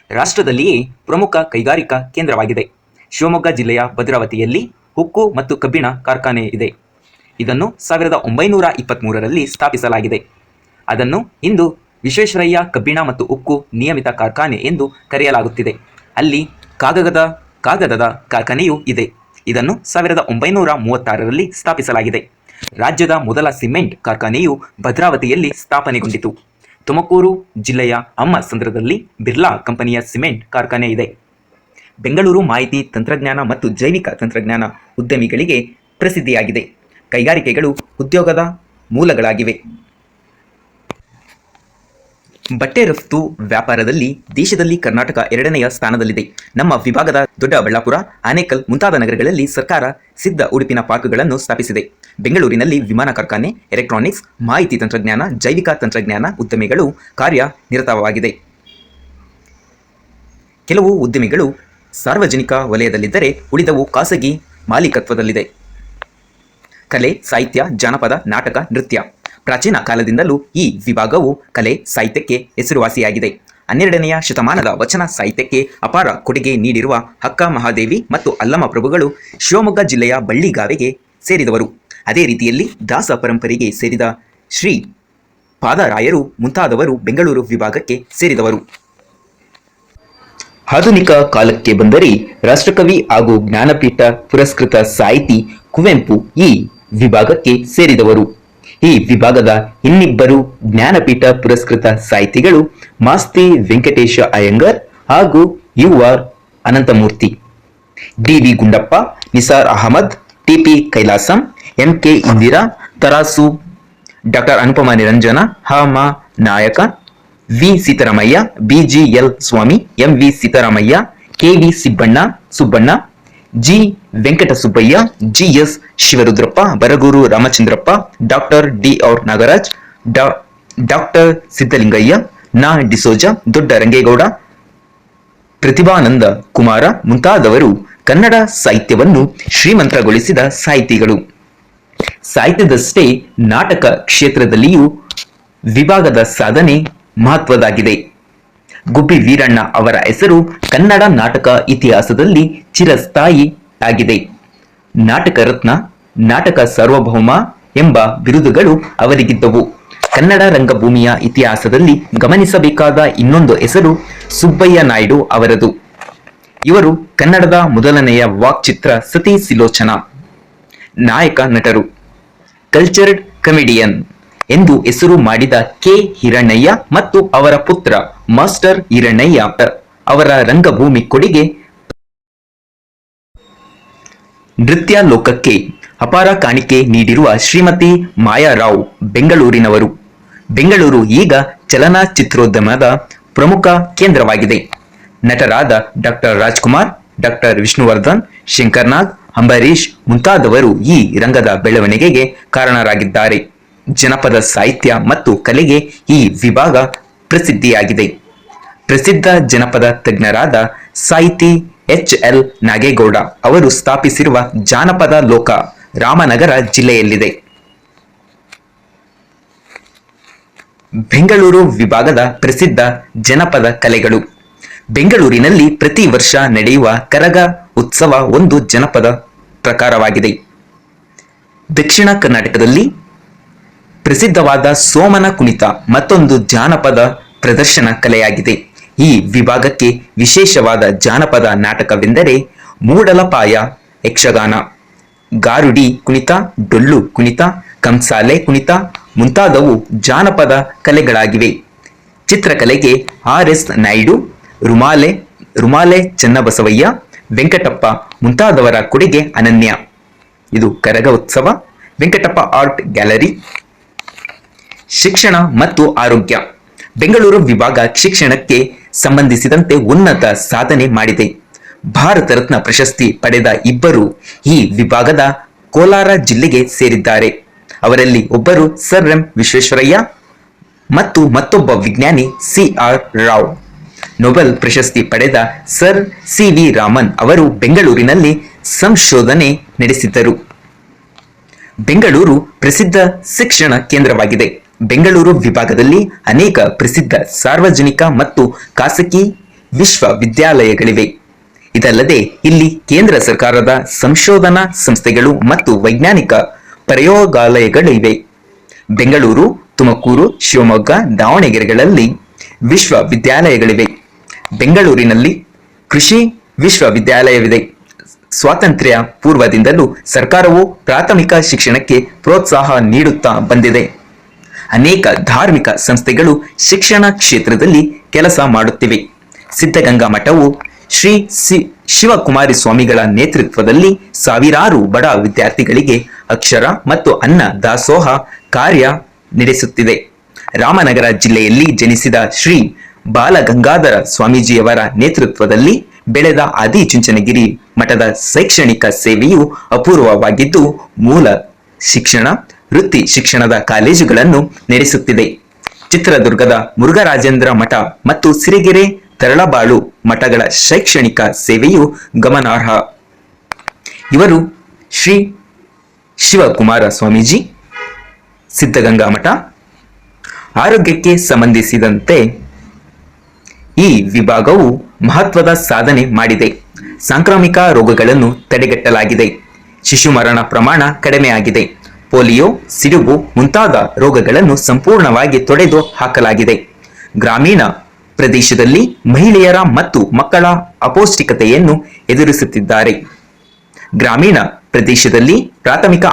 Speaker 1: ರಾಷ್ಟ್ರದಲ್ಲಿಯೇ ಪ್ರಮುಖ ಕೈಗಾರಿಕಾ ಕೇಂದ್ರವಾಗಿದೆ. ಶಿವಮೊಗ್ಗ ಜಿಲ್ಲೆಯ ಭದ್ರಾವತಿಯಲ್ಲಿ ಉಕ್ಕು ಮತ್ತು ಕಬ್ಬಿಣ ಕಾರ್ಖಾನೆ ಇದೆ. ಇದನ್ನು 1923ರಲ್ಲಿ ಸ್ಥಾಪಿಸಲಾಗಿದೆ. ಅದನ್ನು ಇಂದು ವಿಶ್ವೇಶ್ವರಯ್ಯ ಕಬ್ಬಿಣ ಮತ್ತು ಉಕ್ಕು ನಿಯಮಿತ ಕಾರ್ಖಾನೆ ಎಂದು ಕರೆಯಲಾಗುತ್ತಿದೆ. ಅಲ್ಲಿ ಕಾಗದದ ಕಾರ್ಖಾನೆಯೂ ಇದೆ. ಇದನ್ನು 1936ರಲ್ಲಿ ಸ್ಥಾಪಿಸಲಾಗಿದೆ. ರಾಜ್ಯದ ಮೊದಲ ಸಿಮೆಂಟ್ ಕಾರ್ಖಾನೆಯು ಭದ್ರಾವತಿಯಲ್ಲಿ ಸ್ಥಾಪನೆಗೊಂಡಿತು. ತುಮಕೂರು ಜಿಲ್ಲೆಯ ಅಮ್ಮಸಂದ್ರದಲ್ಲಿ ಬಿರ್ಲಾ ಕಂಪನಿಯ ಸಿಮೆಂಟ್ ಕಾರ್ಖಾನೆ ಇದೆ. ಬೆಂಗಳೂರು ಮಾಹಿತಿ ತಂತ್ರಜ್ಞಾನ ಮತ್ತು ಜೈವಿಕ ತಂತ್ರಜ್ಞಾನ ಉದ್ಯಮಿಗಳಿಗೆ ಪ್ರಸಿದ್ಧಿಯಾಗಿದೆ. ಕೈಗಾರಿಕೆಗಳು ಉದ್ಯೋಗದ ಮೂಲಗಳಾಗಿವೆ. ಬಟ್ಟೆ ರಫ್ತು ವ್ಯಾಪಾರದಲ್ಲಿ ದೇಶದಲ್ಲಿ ಕರ್ನಾಟಕ 2ನೇ ಸ್ಥಾನದಲ್ಲಿದೆ. ನಮ್ಮ ವಿಭಾಗದ ದೊಡ್ಡಬಳ್ಳಾಪುರ, ಆನೇಕಲ್ ಮುಂತಾದ ನಗರಗಳಲ್ಲಿ ಸರ್ಕಾರ ಸಿದ್ಧ ಉಡುಪಿನ ಪಾರ್ಕ್ಗಳನ್ನು ಸ್ಥಾಪಿಸಿದೆ. ಬೆಂಗಳೂರಿನಲ್ಲಿ ವಿಮಾನ ಕಾರ್ಖಾನೆ, ಎಲೆಕ್ಟ್ರಾನಿಕ್ಸ್, ಮಾಹಿತಿ ತಂತ್ರಜ್ಞಾನ, ಜೈವಿಕ ತಂತ್ರಜ್ಞಾನ ಉದ್ಯಮಿಗಳು ಕಾರ್ಯನಿರತವಾಗಿದೆ. ಕೆಲವು ಉದ್ಯಮಿಗಳು ಸಾರ್ವಜನಿಕ ವಲಯದಲ್ಲಿದ್ದರೆ ಉಳಿದವು ಖಾಸಗಿ ಮಾಲೀಕತ್ವದಲ್ಲಿದೆ. ಕಲೆ, ಸಾಹಿತ್ಯ, ಜಾನಪದ, ನಾಟಕ, ನೃತ್ಯ. ಪ್ರಾಚೀನ ಕಾಲದಿಂದಲೂ ಈ ವಿಭಾಗವು ಕಲೆ, ಸಾಹಿತ್ಯಕ್ಕೆ ಹೆಸರುವಾಸಿಯಾಗಿದೆ. 12ನೇ ಶತಮಾನದ ವಚನ ಸಾಹಿತ್ಯಕ್ಕೆ ಅಪಾರ ಕೊಡುಗೆ ನೀಡಿರುವ ಅಕ್ಕ ಮಹಾದೇವಿ ಮತ್ತು ಅಲ್ಲಮ ಪ್ರಭುಗಳು ಶಿವಮೊಗ್ಗ ಜಿಲ್ಲೆಯ ಬಳ್ಳಿಗಾವೆಗೆ ಸೇರಿದವರು. ಅದೇ ರೀತಿಯಲ್ಲಿ ದಾಸ ಪರಂಪರೆಗೆ ಸೇರಿದ ಶ್ರೀ ಪಾದರಾಯರು ಮುಂತಾದವರು ಬೆಂಗಳೂರು ವಿಭಾಗಕ್ಕೆ ಸೇರಿದವರು. ಆಧುನಿಕ ಕಾಲಕ್ಕೆ ಬಂದರೆ ರಾಷ್ಟ್ರಕವಿ ಹಾಗೂ ಜ್ಞಾನಪೀಠ ಪುರಸ್ಕೃತ ಸಾಹಿತಿ ಕುವೆಂಪು ಈ ವಿಭಾಗಕ್ಕೆ ಸೇರಿದವರು. ಈ ವಿಭಾಗದ ಇನ್ನಿಬ್ಬರು ಜ್ಞಾನಪೀಠ ಪುರಸ್ಕೃತ ಸಾಹಿತಿಗಳು ಮಾಸ್ತಿ ವೆಂಕಟೇಶ ಅಯ್ಯಂಗಾರ್ ಹಾಗೂ U R Ananthamurthy. DV. Gundappa, Nisar Ahmed, TP. Kailasam, MK. Indira, Tarasu, ಡಾ. ಅನುಪಮ ನಿರಂಜನ, ಹ.ಮ. Nayaka, V. Seetharamaiah, BGL. Swamy, MV. Seetharamaiah, KV. Subbanna, G. Venkatasubbaiah, GS. Shivarudrappa, Baraguru Ramachandrappa, ಡಾ. ಡಿ.ಆರ್. ನಾಗರಾಜ್, ಡಾ. ಸಿದ್ದಲಿಂಗಯ್ಯ, ನಾ ಡಿಸೋಜ, ದೊಡ್ಡ ರಂಗೇಗೌಡ, ಪ್ರತಿಭಾನಂದ ಕುಮಾರ ಮುಂತಾದವರು ಕನ್ನಡ ಸಾಹಿತ್ಯವನ್ನು ಶ್ರೀಮಂತಗೊಳಿಸಿದ ಸಾಹಿತಿಗಳು. ಸಾಹಿತ್ಯದಷ್ಟೇ ನಾಟಕ ಕ್ಷೇತ್ರದಲ್ಲಿಯೂ ವಿಭಾಗದ ಸಾಧನೆ ಮಹತ್ವದಾಗಿದೆ. ಗುಬ್ಬಿ ವೀರಣ್ಣ ಅವರ ಹೆಸರು ಕನ್ನಡ ನಾಟಕ ಇತಿಹಾಸದಲ್ಲಿ ಚಿರಸ್ಥಾಯಿ ಆಗಿದೆ. ನಾಟಕ ರತ್ನ, ನಾಟಕ ಸಾರ್ವಭೌಮ ಎಂಬ ಬಿರುದುಗಳು ಅವರಿಗಿದ್ದವು. ಕನ್ನಡ ರಂಗಭೂಮಿಯ ಇತಿಹಾಸದಲ್ಲಿ ಗಮನಿಸಬೇಕಾದ ಇನ್ನೊಂದು ಹೆಸರು ಸುಬ್ಬಯ್ಯ ನಾಯ್ಡು ಅವರದು. ಇವರು ಕನ್ನಡದ ಮೊದಲನೆಯ ವಾಕ್ಚಿತ್ರ ಸತಿ ಸಿಲೋಚನಾ ನಾಯಕ ನಟರು. ಕಲ್ಚರ್ಡ್ ಕಮಿಡಿಯನ್ ಎಂದು ಹೆಸರು ಮಾಡಿದ ಕೆ. ಹಿರಣ್ಣಯ್ಯ ಮತ್ತು ಅವರ ಪುತ್ರ ಮಾಸ್ಟರ್ ಹಿರಣ್ಣಯ್ಯ ಅವರ ರಂಗಭೂಮಿ ಕೊಡುಗೆ ನೃತ್ಯ ಲೋಕಕ್ಕೆ ಅಪಾರ ಕಾಣಿಕೆ ನೀಡಿರುವ ಶ್ರೀಮತಿ ಮಾಯಾರಾವ್ ಬೆಂಗಳೂರಿನವರು. ಬೆಂಗಳೂರು ಈಗ ಚಲನಚಿತ್ರೋದ್ಯಮದ ಪ್ರಮುಖ ಕೇಂದ್ರವಾಗಿದೆ. ನಟರಾದ ಡಾ. ರಾಜ್ಕುಮಾರ್, ಡಾ. ವಿಷ್ಣುವರ್ಧನ್, ಶಂಕರ್ನಾಗ್, ಅಂಬರೀಶ್ ಮುಂತಾದವರು ಈ ರಂಗದ ಬೆಳವಣಿಗೆಗೆ ಕಾರಣರಾಗಿದ್ದಾರೆ. ಜನಪದ ಸಾಹಿತ್ಯ ಮತ್ತು ಕಲೆಗೆ ಈ ವಿಭಾಗ ಪ್ರಸಿದ್ಧಿಯಾಗಿದೆ. ಪ್ರಸಿದ್ಧ ಜನಪದ ತಜ್ಞರಾದ ಸಾಹಿತಿ ಎಚ್.ಎಲ್. ನಾಗೇಗೌಡ ಅವರು ಸ್ಥಾಪಿಸಿರುವ ಜಾನಪದ ಲೋಕ ರಾಮನಗರ ಜಿಲ್ಲೆಯಲ್ಲಿದೆ. ಬೆಂಗಳೂರು ವಿಭಾಗದ ಪ್ರಸಿದ್ಧ ಜನಪದ ಕಲೆಗಳು. ಬೆಂಗಳೂರಿನಲ್ಲಿ ಪ್ರತಿ ವರ್ಷ ನಡೆಯುವ ಕರಗ ಉತ್ಸವ ಒಂದು ಜನಪದ ಪ್ರಕಾರವಾಗಿದೆ. ದಕ್ಷಿಣ ಕರ್ನಾಟಕದಲ್ಲಿ ಪ್ರಸಿದ್ಧವಾದ ಸೋಮನ ಕುಣಿತ ಮತ್ತೊಂದು ಜಾನಪದ ಪ್ರದರ್ಶನ ಕಲೆಯಾಗಿದೆ. ಈ ವಿಭಾಗಕ್ಕೆ ವಿಶೇಷವಾದ ಜಾನಪದ ನಾಟಕವೆಂದರೆ ಮೂಡಲಪಾಯ ಯಕ್ಷಗಾನ, ಗಾರುಡಿ ಕುಣಿತ, ಡೊಳ್ಳು ಕುಣಿತ, ಕಂಸಾಲೆ ಕುಣಿತ ಮುಂತಾದವು ಜಾನಪದ ಕಲೆಗಳಾಗಿವೆ. ಚಿತ್ರಕಲೆಗೆ ಆರ್.ಎಸ್. ನಾಯ್ಡು, ರುಮಾಲೆ ಚನ್ನಬಸವಯ್ಯ, ವೆಂಕಟಪ್ಪ ಮುಂತಾದವರ ಕೊಡುಗೆ ಅನನ್ಯ. ಇದು ಕರಗ ಉತ್ಸವ. Venkatappa art gallery. ಶಿಕ್ಷಣ ಮತ್ತು ಆರೋಗ್ಯ. ಬೆಂಗಳೂರು ವಿಭಾಗ ಶಿಕ್ಷಣಕ್ಕೆ ಸಂಬಂಧಿಸಿದಂತೆ ಉನ್ನತ ಸಾಧನೆ ಮಾಡಿದೆ. ಭಾರತ ರತ್ನ ಪ್ರಶಸ್ತಿ ಪಡೆದ ಇಬ್ಬರು ಈ ವಿಭಾಗದ ಕೋಲಾರ ಜಿಲ್ಲೆಗೆ ಸೇರಿದ್ದಾರೆ. ಅವರಲ್ಲಿ ಒಬ್ಬರು ಸರ್ ಎಂ ವಿಶ್ವೇಶ್ವರಯ್ಯ ಮತ್ತು ಮತ್ತೊಬ್ಬ ವಿಜ್ಞಾನಿ ಸಿ.ಆರ್. ರಾವ್. ನೊಬೆಲ್ ಪ್ರಶಸ್ತಿ ಪಡೆದ ಸರ್ ಸಿ.ವಿ. ರಾಮನ್ ಅವರು ಬೆಂಗಳೂರಿನಲ್ಲಿ ಸಂಶೋಧನೆ ನಡೆಸಿದ್ದರು. ಬೆಂಗಳೂರು ಪ್ರಸಿದ್ಧ ಶಿಕ್ಷಣ ಕೇಂದ್ರವಾಗಿದೆ. ಬೆಂಗಳೂರು ವಿಭಾಗದಲ್ಲಿ ಅನೇಕ ಪ್ರಸಿದ್ಧ ಸಾರ್ವಜನಿಕ ಮತ್ತು ಖಾಸಗಿ ವಿಶ್ವವಿದ್ಯಾಲಯಗಳಿವೆ. ಇದಲ್ಲದೆ ಇಲ್ಲಿ ಕೇಂದ್ರ ಸರ್ಕಾರದ ಸಂಶೋಧನಾ ಸಂಸ್ಥೆಗಳು ಮತ್ತು ವೈಜ್ಞಾನಿಕ ಪ್ರಯೋಗಾಲಯಗಳಿವೆ. ಬೆಂಗಳೂರು, ತುಮಕೂರು, ಶಿವಮೊಗ್ಗ, ದಾವಣಗೆರೆಗಳಲ್ಲಿ ವಿಶ್ವವಿದ್ಯಾಲಯಗಳಿವೆ. ಬೆಂಗಳೂರಿನಲ್ಲಿ ಕೃಷಿ ವಿಶ್ವವಿದ್ಯಾಲಯವಿದೆ. ಸ್ವಾತಂತ್ರ್ಯ ಪೂರ್ವದಿಂದಲೂ ಸರ್ಕಾರವು ಪ್ರಾಥಮಿಕ ಶಿಕ್ಷಣಕ್ಕೆ ಪ್ರೋತ್ಸಾಹ ನೀಡುತ್ತಾ ಬಂದಿದೆ. ಅನೇಕ ಧಾರ್ಮಿಕ ಸಂಸ್ಥೆಗಳು ಶಿಕ್ಷಣ ಕ್ಷೇತ್ರದಲ್ಲಿ ಕೆಲಸ ಮಾಡುತ್ತಿವೆ. ಸಿದ್ಧಗಂಗಾ ಮಠವು ಶ್ರೀ ಶಿವಕುಮಾರಿ ಸ್ವಾಮಿಗಳ ನೇತೃತ್ವದಲ್ಲಿ ಸಾವಿರಾರು ಬಡ ವಿದ್ಯಾರ್ಥಿಗಳಿಗೆ ಅಕ್ಷರ ಮತ್ತು ಅನ್ನ ದಾಸೋಹ ಕಾರ್ಯ ನಡೆಸುತ್ತಿದೆ. ರಾಮನಗರ ಜಿಲ್ಲೆಯಲ್ಲಿ ಜನಿಸಿದ ಶ್ರೀ ಬಾಲಗಂಗಾಧರ ಸ್ವಾಮೀಜಿಯವರ ನೇತೃತ್ವದಲ್ಲಿ ಬೆಳೆದ ಆದಿಚುಂಚನಗಿರಿ ಮಠದ ಶೈಕ್ಷಣಿಕ ಸೇವೆಯು ಅಪೂರ್ವವಾಗಿದ್ದು, ಮೂಲ ಶಿಕ್ಷಣ, ವೃತ್ತಿ ಶಿಕ್ಷಣದ ಕಾಲೇಜುಗಳನ್ನು ನಡೆಸುತ್ತಿದೆ. ಚಿತ್ರದುರ್ಗದ ಮುರುಘರಾಜೇಂದ್ರ ಮಠ ಮತ್ತು ಸಿರಿಗೆರೆ ತರಳಬಾಳು ಮಠಗಳ ಶೈಕ್ಷಣಿಕ ಸೇವೆಯು ಗಮನಾರ್ಹ. ಇವರು ಶ್ರೀ ಶಿವಕುಮಾರ ಸ್ವಾಮೀಜಿ, ಸಿದ್ಧಗಂಗಾ ಮಠ. ಆರೋಗ್ಯಕ್ಕೆ ಸಂಬಂಧಿಸಿದಂತೆ ಈ ವಿಭಾಗವು ಮಹತ್ವದ ಸಾಧನೆ ಮಾಡಿದೆ. ಸಾಂಕ್ರಾಮಿಕ ರೋಗಗಳನ್ನು ತಡೆಗಟ್ಟಲಾಗಿದೆ. ಶಿಶು ಮರಣ ಪ್ರಮಾಣ ಕಡಿಮೆಯಾಗಿದೆ. ಪೋಲಿಯೋ, ಸಿಡುಬು ಮುಂತಾದ ರೋಗಗಳನ್ನು ಸಂಪೂರ್ಣವಾಗಿ ತೊಡೆದು ಹಾಕಲಾಗಿದೆ. ಗ್ರಾಮೀಣ ಪ್ರದೇಶದಲ್ಲಿ ಮಹಿಳೆಯರ ಮತ್ತು ಮಕ್ಕಳ ಅಪೌಷ್ಟಿಕತೆಯನ್ನು ಎದುರಿಸುತ್ತಿದ್ದಾರೆ. ಗ್ರಾಮೀಣ ಪ್ರದೇಶದಲ್ಲಿ ಪ್ರಾಥಮಿಕ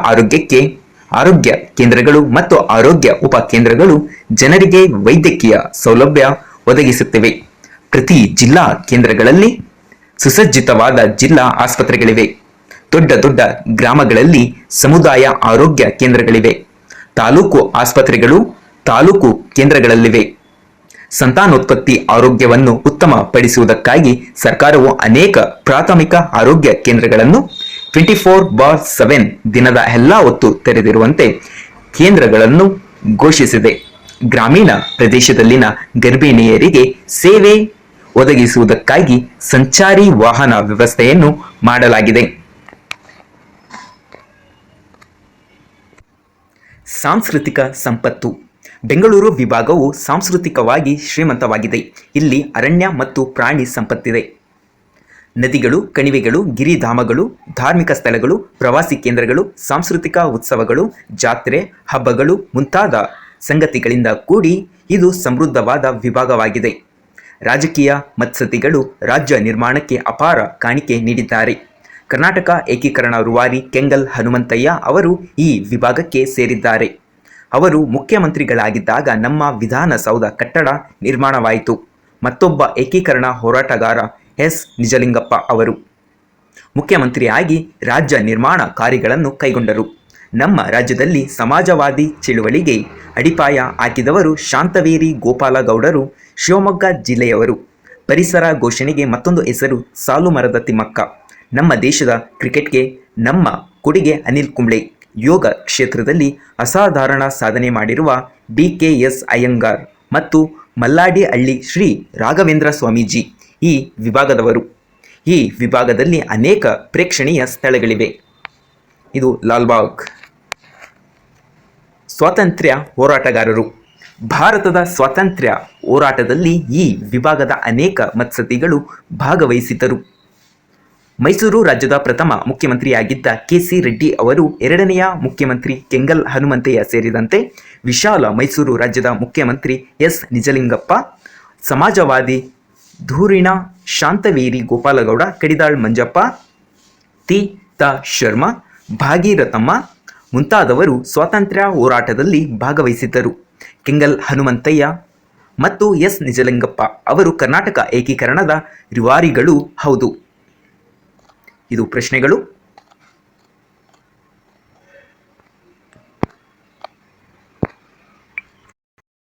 Speaker 1: ಆರೋಗ್ಯ ಕೇಂದ್ರಗಳು ಮತ್ತು ಆರೋಗ್ಯ ಉಪ ಕೇಂದ್ರಗಳು ಜನರಿಗೆ ವೈದ್ಯಕೀಯ ಸೌಲಭ್ಯ ಒದಗಿಸುತ್ತಿವೆ. ಪ್ರತಿ ಜಿಲ್ಲಾ ಕೇಂದ್ರಗಳಲ್ಲಿ ಸುಸಜ್ಜಿತವಾದ ಜಿಲ್ಲಾ ಆಸ್ಪತ್ರೆಗಳಿವೆ. ದೊಡ್ಡ ದೊಡ್ಡ ಗ್ರಾಮಗಳಲ್ಲಿ ಸಮುದಾಯ ಆರೋಗ್ಯ ಕೇಂದ್ರಗಳಿವೆ. ತಾಲೂಕು ಆಸ್ಪತ್ರೆಗಳು ತಾಲೂಕು ಕೇಂದ್ರಗಳಲ್ಲಿವೆ. ಸಂತಾನೋತ್ಪತ್ತಿ ಆರೋಗ್ಯವನ್ನು ಉತ್ತಮಪಡಿಸುವುದಕ್ಕಾಗಿ ಸರ್ಕಾರವು ಅನೇಕ ಪ್ರಾಥಮಿಕ ಆರೋಗ್ಯ ಕೇಂದ್ರಗಳನ್ನು 24/7 ದಿನದ ಎಲ್ಲಾ ಹೊತ್ತು ತೆರೆದಿರುವಂತೆ ಕೇಂದ್ರಗಳನ್ನು ಘೋಷಿಸಿದೆ. ಗ್ರಾಮೀಣ ಪ್ರದೇಶದಲ್ಲಿನ ಗರ್ಭಿಣಿಯರಿಗೆ ಸೇವೆ ಒದಗಿಸುವುದಕ್ಕಾಗಿ ಸಂಚಾರಿ ವಾಹನ ವ್ಯವಸ್ಥೆಯನ್ನು ಮಾಡಲಾಗಿದೆ. ಸಾಂಸ್ಕೃತಿಕ ಸಂಪತ್ತು. ಬೆಂಗಳೂರು ವಿಭಾಗವು ಸಾಂಸ್ಕೃತಿಕವಾಗಿ ಶ್ರೀಮಂತವಾಗಿದೆ. ಇಲ್ಲಿ ಅರಣ್ಯ ಮತ್ತು ಪ್ರಾಣಿ ಸಂಪತ್ತಿದೆ. ನದಿಗಳು, ಕಣಿವೆಗಳು, ಗಿರಿಧಾಮಗಳು, ಧಾರ್ಮಿಕ ಸ್ಥಳಗಳು, ಪ್ರವಾಸಿ ಕೇಂದ್ರಗಳು, ಸಾಂಸ್ಕೃತಿಕ ಉತ್ಸವಗಳು, ಜಾತ್ರೆ, ಹಬ್ಬಗಳು ಮುಂತಾದ ಸಂಗತಿಗಳಿಂದ ಕೂಡಿ ಇದು ಸಮೃದ್ಧವಾದ ವಿಭಾಗವಾಗಿದೆ. ರಾಜಕೀಯ ಮತ್ಸದ್ಧಿಗಳು ರಾಜ್ಯ ನಿರ್ಮಾಣಕ್ಕೆ ಅಪಾರ ಕಾಣಿಕೆ ನೀಡಿದ್ದಾರೆ. ಕರ್ನಾಟಕ ಏಕೀಕರಣ ರೂವಾರಿ ಕೆಂಗಲ್ ಹನುಮಂತಯ್ಯ ಅವರು ಈ ವಿಭಾಗಕ್ಕೆ ಸೇರಿದ್ದಾರೆ. ಅವರು ಮುಖ್ಯಮಂತ್ರಿಗಳಾಗಿದ್ದಾಗ ನಮ್ಮ ವಿಧಾನಸೌಧ ಕಟ್ಟಡ ನಿರ್ಮಾಣವಾಯಿತು. ಮತ್ತೊಬ್ಬ ಏಕೀಕರಣ ಹೋರಾಟಗಾರ ಎಸ್ ನಿಜಲಿಂಗಪ್ಪ ಅವರು ಮುಖ್ಯಮಂತ್ರಿಯಾಗಿ ರಾಜ್ಯ ನಿರ್ಮಾಣ ಕಾರ್ಯಗಳನ್ನು ಕೈಗೊಂಡರು. ನಮ್ಮ ರಾಜ್ಯದಲ್ಲಿ ಸಮಾಜವಾದಿ ಚಳುವಳಿಗೆ ಅಡಿಪಾಯ ಹಾಕಿದವರು ಶಾಂತವೇರಿ ಗೋಪಾಲಗೌಡರು ಶಿವಮೊಗ್ಗ ಜಿಲ್ಲೆಯವರು. ಪರಿಸರ ಘೋಷಣೆಗೆ ಮತ್ತೊಂದು ಹೆಸರು ಸಾಲುಮರದ ತಿಮ್ಮಕ್ಕ. ನಮ್ಮ ದೇಶದ ಕ್ರಿಕೆಟ್ಗೆ ನಮ್ಮ ಕೊಡುಗೆ ಅನಿಲ್ ಕುಂಬ್ಳೆ. ಯೋಗ ಕ್ಷೇತ್ರದಲ್ಲಿ ಅಸಾಧಾರಣ ಸಾಧನೆ ಮಾಡಿರುವ BKS ಅಯ್ಯಂಗಾರ್ ಮತ್ತು ಮಲ್ಲಾಡಿಹಳ್ಳಿ ಶ್ರೀ ರಾಘವೇಂದ್ರ ಸ್ವಾಮೀಜಿ ಈ ವಿಭಾಗದವರು. ಈ ವಿಭಾಗದಲ್ಲಿ ಅನೇಕ ಪ್ರೇಕ್ಷಣೀಯ ಸ್ಥಳಗಳಿವೆ. ಇದು ಲಾಲ್ಬಾಗ್. ಸ್ವಾತಂತ್ರ್ಯ ಹೋರಾಟಗಾರರು. ಭಾರತದ ಸ್ವಾತಂತ್ರ್ಯ ಹೋರಾಟದಲ್ಲಿ ಈ ವಿಭಾಗದ ಅನೇಕ ಮತ್ಸದ್ಧಿಗಳು ಭಾಗವಹಿಸಿದ್ದರು. ಮೈಸೂರು ರಾಜ್ಯದ ಪ್ರಥಮ ಮುಖ್ಯಮಂತ್ರಿಯಾಗಿದ್ದ KC ರೆಡ್ಡಿ ಅವರು, ಎರಡನೆಯ ಮುಖ್ಯಮಂತ್ರಿ ಕೆಂಗಲ್ ಹನುಮಂತಯ್ಯ ಸೇರಿದಂತೆ ವಿಶಾಲ ಮೈಸೂರು ರಾಜ್ಯದ ಮುಖ್ಯಮಂತ್ರಿ ಎಸ್ ನಿಜಲಿಂಗಪ್ಪ, ಸಮಾಜವಾದಿ ಧುರೀಣ ಶಾಂತವೇರಿ ಗೋಪಾಲಗೌಡ, ಕಡಿದಾಳ್ ಮಂಜಪ್ಪ, ತ ಶರ್ಮಾ, ಭಾಗೀರಥಮ್ಮ ಮುಂತಾದವರು ಸ್ವಾತಂತ್ರ್ಯ ಹೋರಾಟದಲ್ಲಿ ಭಾಗವಹಿಸಿದ್ದರು. ಕೆಂಗಲ್ ಹನುಮಂತಯ್ಯ ಮತ್ತು ಎಸ್ ನಿಜಲಿಂಗಪ್ಪ ಅವರು ಕರ್ನಾಟಕ ಏಕೀಕರಣದ ರೂವಾರಿಗಳೂ ಹೌದು. ಇದು ಪ್ರಶ್ನೆಗಳು.